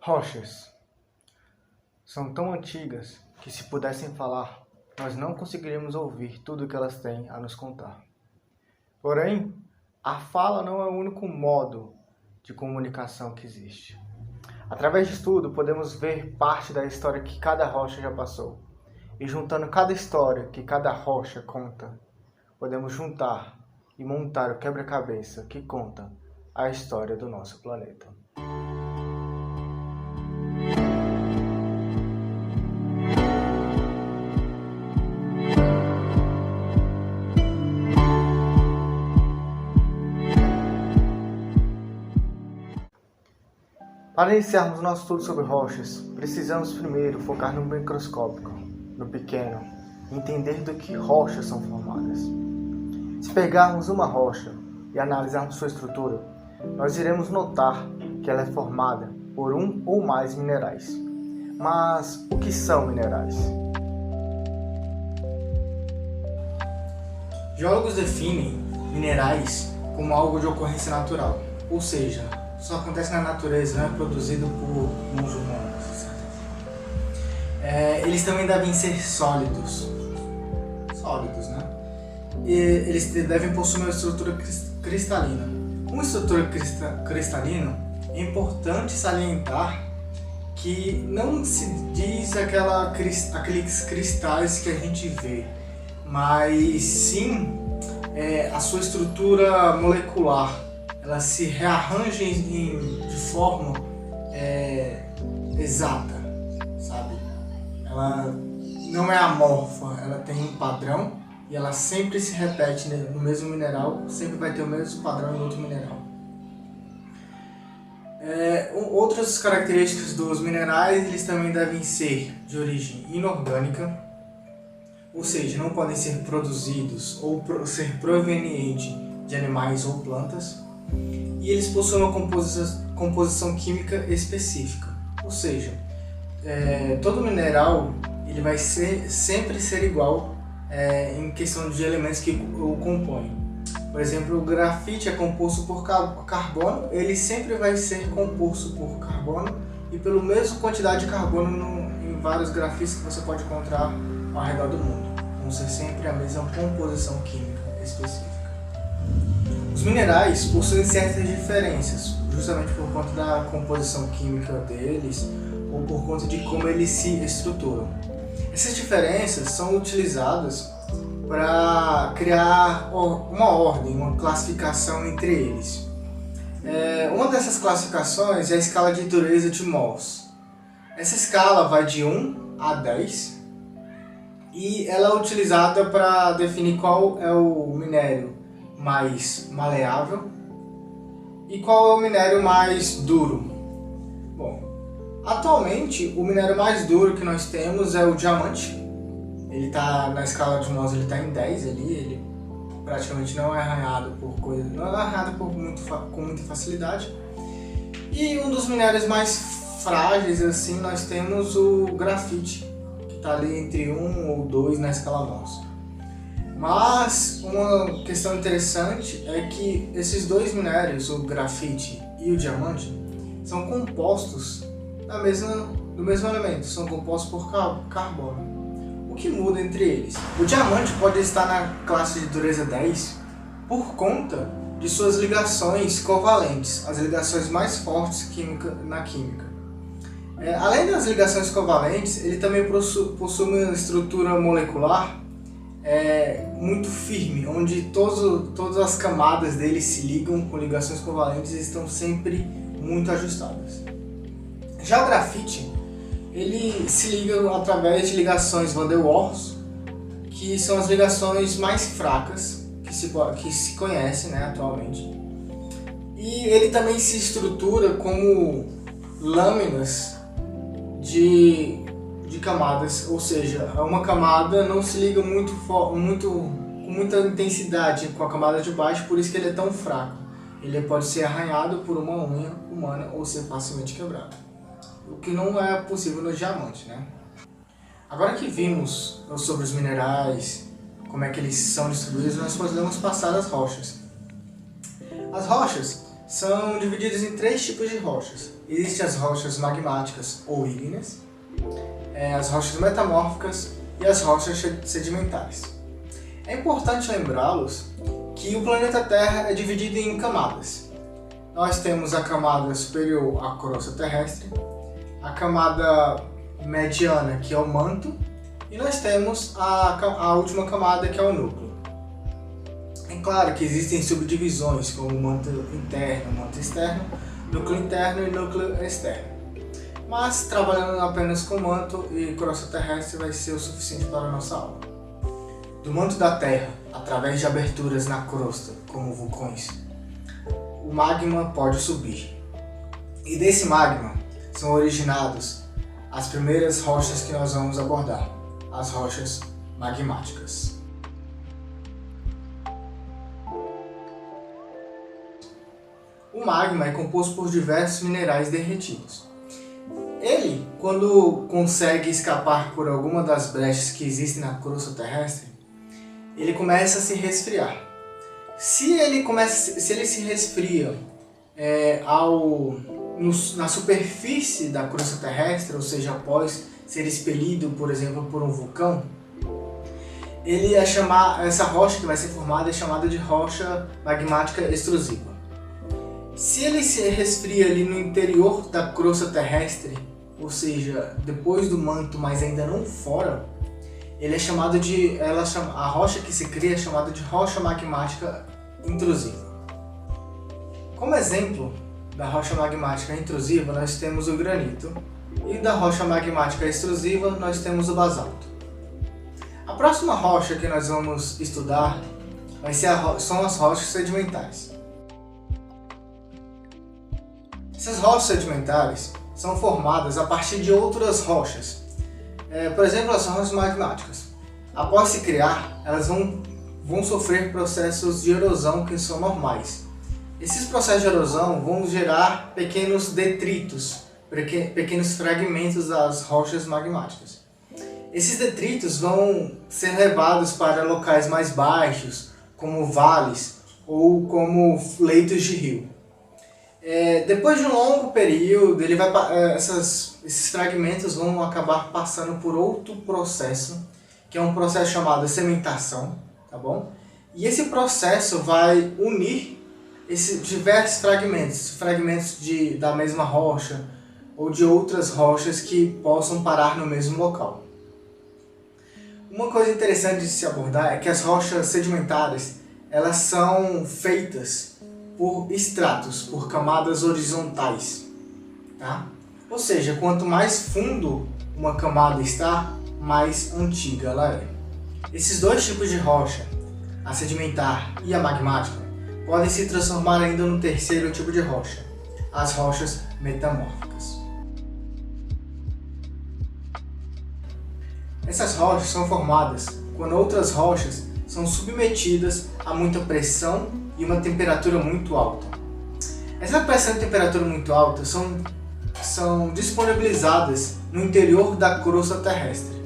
Rochas são tão antigas que, se pudessem falar, nós não conseguiríamos ouvir tudo o que elas têm a nos contar. Porém, a fala não é o único modo de comunicação que existe. Através de estudo, podemos ver parte da história que cada rocha já passou. E juntando cada história que cada rocha conta, podemos juntar e montar o quebra-cabeça que conta a história do nosso planeta. Para iniciarmos o nosso estudo sobre rochas, precisamos primeiro focar no microscópico, no pequeno, e entender do que rochas são formadas. Se pegarmos uma rocha e analisarmos sua estrutura, nós iremos notar que ela é formada por um ou mais minerais. Mas o que são minerais? Geólogos definem minerais como algo de ocorrência natural, ou seja, só acontece na natureza, não é produzido por mãos humanas, de certa forma. Eles também devem ser sólidos, né? E eles devem possuir uma estrutura cristalina. Uma estrutura cristalina, é importante salientar que não se diz aqueles cristais que a gente vê, mas sim a sua estrutura molecular. Ela se rearranja de forma exata, sabe? Ela não é amorfa, ela tem um padrão e ela sempre se repete no mesmo mineral, sempre vai ter o mesmo padrão em outro mineral. Outras características dos minerais, eles também devem ser de origem inorgânica, ou seja, não podem ser produzidos ou ser provenientes de animais ou plantas. E eles possuem uma composição química específica, ou seja, todo mineral ele vai sempre ser igual em questão de elementos que o compõem. Por exemplo, o grafite é composto por carbono, ele sempre vai ser composto por carbono e pela mesma quantidade de carbono em vários grafites que você pode encontrar ao redor do mundo. Vão ser sempre a mesma composição química específica. Os minerais possuem certas diferenças, justamente por conta da composição química deles ou por conta de como eles se estruturam. Essas diferenças são utilizadas para criar uma ordem, uma classificação entre eles. Uma dessas classificações é a escala de dureza de Mohs. Essa escala vai de 1 a 10 e ela é utilizada para definir qual é o minério mais maleável e qual é o minério mais duro. Bom, atualmente o minério mais duro que nós temos é o diamante. Ele está na escala de Mohs, ele está em 10 ali, ele praticamente não é arranhado com muita facilidade. E um dos minérios mais frágeis assim, nós temos o grafite, que está ali entre 1 ou 2 na escala Mohs. Mas uma questão interessante é que esses dois minérios, o grafite e o diamante, são compostos do mesmo elemento, são compostos por carbono. O que muda entre eles? O diamante pode estar na classe de dureza 10 por conta de suas ligações covalentes, as ligações mais fortes na química. Além das ligações covalentes, ele também possui uma estrutura molecular muito firme, onde todas as camadas dele se ligam com ligações covalentes e estão sempre muito ajustadas. Já o grafite, ele se liga através de ligações Van der Waals, que são as ligações mais fracas que se conhecem, né, atualmente. E ele também se estrutura como lâminas de camadas, ou seja, uma camada não se liga com muita intensidade com a camada de baixo, por isso que ele é tão fraco. Ele pode ser arranhado por uma unha humana ou ser facilmente quebrado, o que não é possível no diamante, né? Agora que vimos sobre os minerais, como é que eles são distribuídos, nós podemos passar às rochas. As rochas são divididas em 3 tipos de rochas. existem as rochas magmáticas ou ígneas, as rochas metamórficas e as rochas sedimentares. É importante lembrá-los que o planeta Terra é dividido em camadas. Nós temos a camada superior à crosta terrestre, a camada mediana, que é o manto, e nós temos a última camada, que é o núcleo. É claro que existem subdivisões, como manto interno, manto externo, núcleo interno e núcleo externo. Mas trabalhando apenas com manto e crosta terrestre vai ser o suficiente para a nossa aula. Do manto da Terra, através de aberturas na crosta, como vulcões, o magma pode subir. E desse magma são originados as primeiras rochas que nós vamos abordar, as rochas magmáticas. O magma é composto por diversos minerais derretidos. Ele, quando consegue escapar por alguma das brechas que existem na crosta terrestre, ele começa a se resfriar. Se ele se resfria na superfície da crosta terrestre, ou seja, após ser expelido, por exemplo, por um vulcão, essa rocha que vai ser formada é chamada de rocha magmática extrusiva. Se ele se resfria ali no interior da crosta terrestre, ou seja, depois do manto, mas ainda não fora, a rocha que se cria é chamada de rocha magmática intrusiva. Como exemplo da rocha magmática intrusiva, nós temos o granito, e da rocha magmática extrusiva, nós temos o basalto. A próxima rocha que nós vamos estudar são as rochas sedimentares. Essas rochas sedimentares são formadas a partir de outras rochas. Por exemplo, as rochas magmáticas. Após se criar, elas vão sofrer processos de erosão que são normais. Esses processos de erosão vão gerar pequenos detritos, pequenos fragmentos das rochas magmáticas. Esses detritos vão ser levados para locais mais baixos, como vales ou como leitos de rio. Depois de um longo período, esses fragmentos vão acabar passando por outro processo, que é um processo chamado cementação, tá bom? E esse processo vai unir esses diversos fragmentos da mesma rocha ou de outras rochas que possam parar no mesmo local. Uma coisa interessante de se abordar é que as rochas sedimentares, elas são feitas por estratos, por camadas horizontais, tá? Ou seja, quanto mais fundo uma camada está, mais antiga ela é. Esses dois tipos de rocha, a sedimentar e a magmática, podem se transformar ainda no terceiro tipo de rocha, as rochas metamórficas. Essas rochas são formadas quando outras rochas são submetidas a muita pressão e uma temperatura muito alta. Essa pressão e temperatura muito alta são disponibilizadas no interior da crosta terrestre.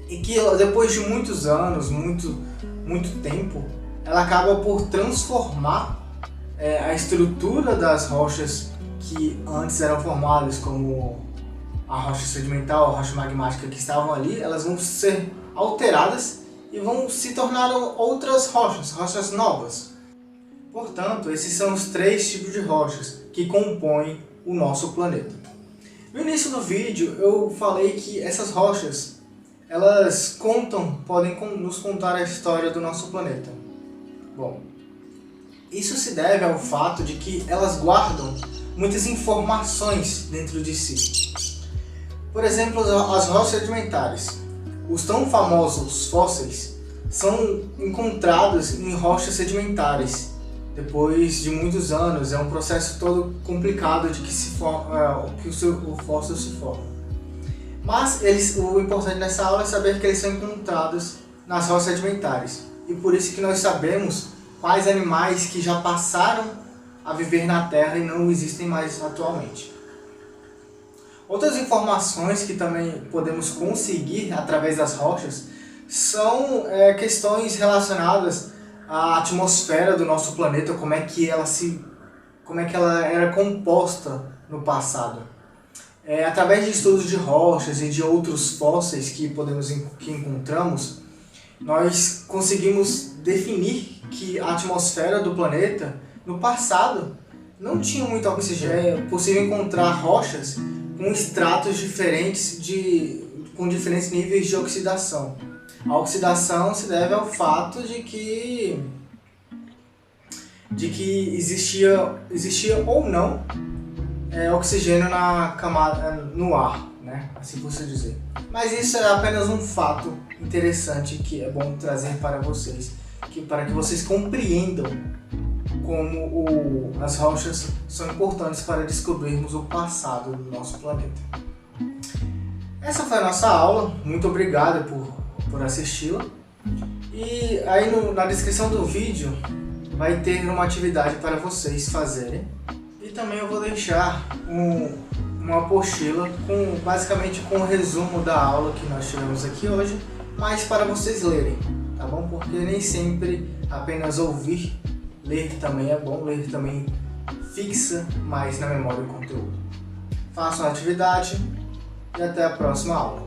E que depois de muitos anos, muito tempo, ela acaba por transformar a estrutura das rochas que antes eram formadas, como a rocha sedimentar, a rocha magmática que estavam ali, elas vão ser alteradas e vão se tornar outras rochas novas. Portanto, esses são os três tipos de rochas que compõem o nosso planeta. No início do vídeo eu falei que essas rochas, elas podem nos contar a história do nosso planeta. Bom, isso se deve ao fato de que elas guardam muitas informações dentro de si. Por exemplo, as rochas sedimentares. Os tão famosos fósseis são encontrados em rochas sedimentares. Depois de muitos anos, é um processo todo complicado de que o fóssil se forma. Mas o importante nessa aula é saber que eles são encontrados nas rochas sedimentares. E por isso que nós sabemos quais animais que já passaram a viver na Terra e não existem mais atualmente. Outras informações que também podemos conseguir através das rochas são questões relacionadas à atmosfera do nosso planeta, como é que ela era composta no passado. Através de estudos de rochas e de outros fósseis que encontramos, nós conseguimos definir que a atmosfera do planeta, no passado, não tinha muito oxigênio. É possível encontrar rochas com estratos diferentes, com diferentes níveis de oxidação. A oxidação se deve ao fato de que existia ou não oxigênio na camada, no ar, né? Assim por se dizer. Mas isso é apenas um fato interessante que é bom trazer para vocês, para que vocês compreendam como as rochas são importantes para descobrirmos o passado do nosso planeta. Essa foi a nossa aula, muito obrigado por assisti-la. E aí na descrição do vídeo vai ter uma atividade para vocês fazerem. E também eu vou deixar uma apostila basicamente com o resumo da aula que nós tivemos aqui hoje, mas para vocês lerem, tá bom? Porque nem sempre apenas ouvir, ler também é bom, ler também fixa mais na memória o conteúdo. Façam a atividade e até a próxima aula.